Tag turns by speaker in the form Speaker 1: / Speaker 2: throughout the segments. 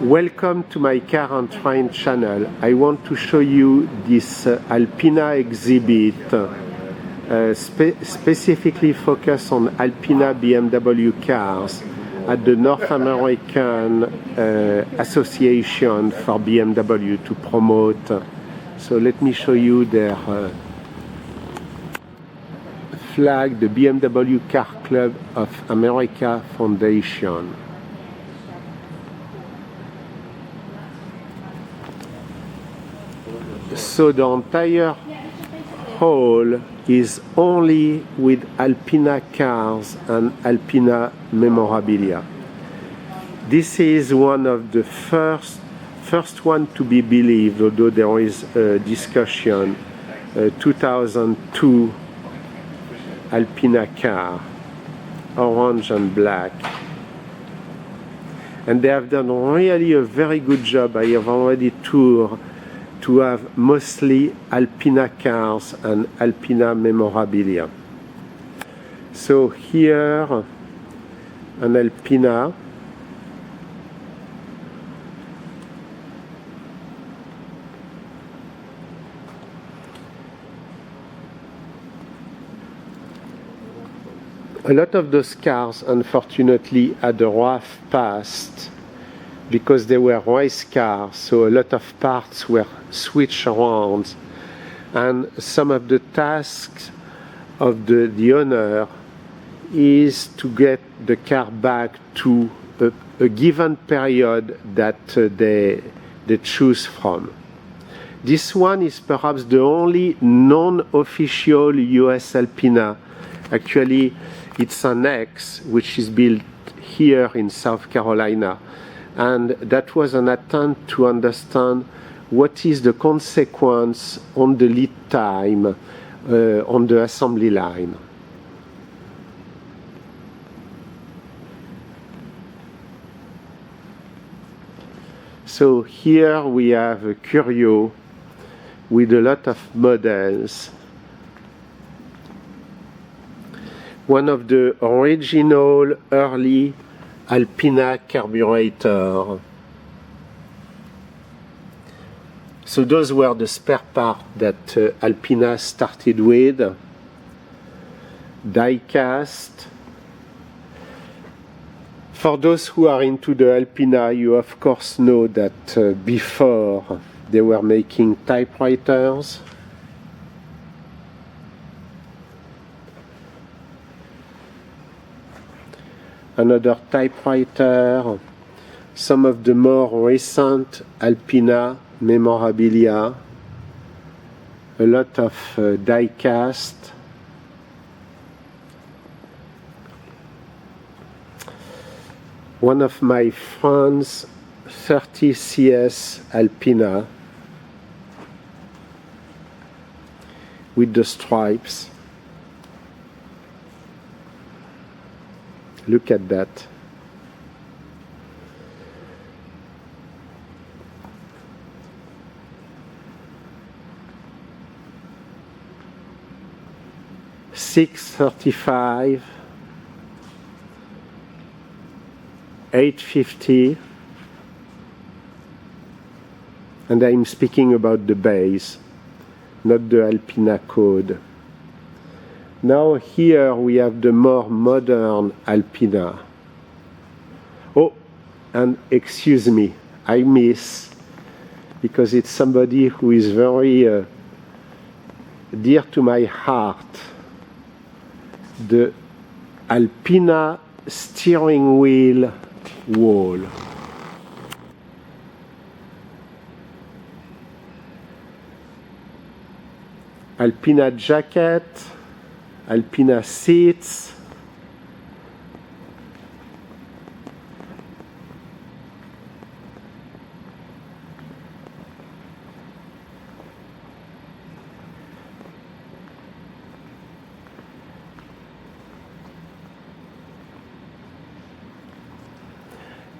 Speaker 1: Welcome to my Car and Train channel. I want to show you this Alpina exhibit specifically focused on Alpina BMW cars at the North American Association for BMW to promote. So let me show you their flag, the BMW Car Club of America Foundation. So the entire hall is only with Alpina cars and Alpina memorabilia. This is one of the first one to be believed, although there is a discussion. 2002 Alpina car, orange and black. And they have done really a very good job. I have already toured to have mostly Alpina cars and Alpina memorabilia. So here, an Alpina. A lot of those cars, unfortunately, had a rough past because they were race cars, so a lot of parts were switched around, and some of the tasks of the owner is to get the car back to a given period that they choose from. This one is perhaps the only non-official US Alpina. Actually, it's an X, which is built here in South Carolina. And that was an attempt to understand what is the consequence on the lead time on the assembly line. So here we have a curio with a lot of models. One of the original early Alpina carburetor. So those were the spare parts that Alpina started with. Diecast. For those who are into the Alpina, you of course know that before they were making typewriters. Another typewriter, some of the more recent Alpina memorabilia, a lot of diecast. One of my friends, 30 CS Alpina with the stripes. Look at that. $635, $850, and I'm speaking about the base, not the Alpina code. Now here we have the more modern Alpina. Oh, and excuse me, I miss, because it's somebody who is very dear to my heart, the Alpina steering wheel wall. Alpina jacket, Alpina seats,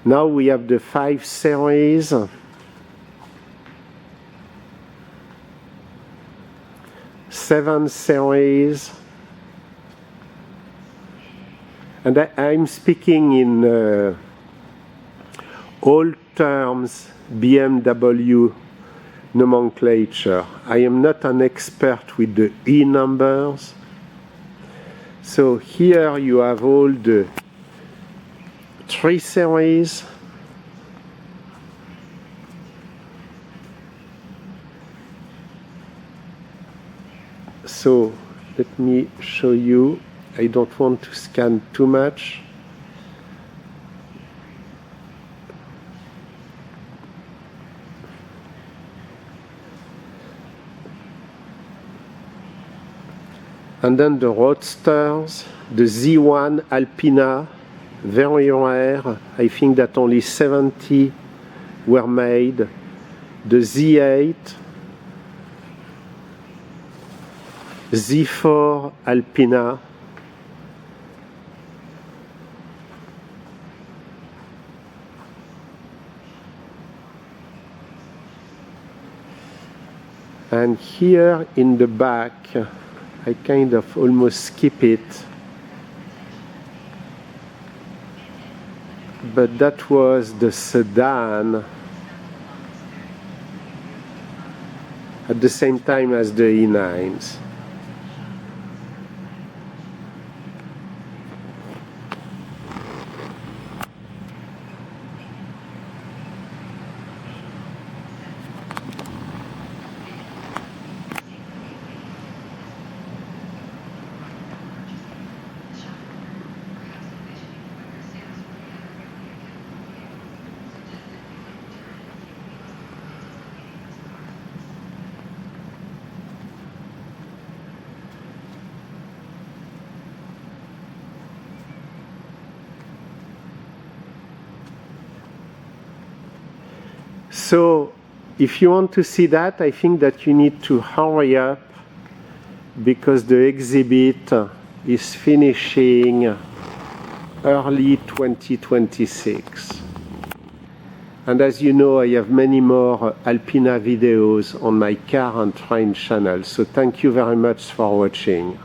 Speaker 1: now we have the 5 series, 7 series, and I'm speaking in all terms BMW nomenclature. I am not an expert with the E numbers. So here you have all the 3 series. So let me show you. I don't want to scan too much. And then the Roadsters, the Z1 Alpina, very rare. I think that only 70 were made. The Z8, Z4 Alpina, and here in the back, I kind of almost skip it, but that was the sedan at the same time as the E9s. So if you want to see that, I think that you need to hurry up because the exhibit is finishing early 2026. And as you know, I have many more Alpina videos on my car and train channel. So thank you very much for watching.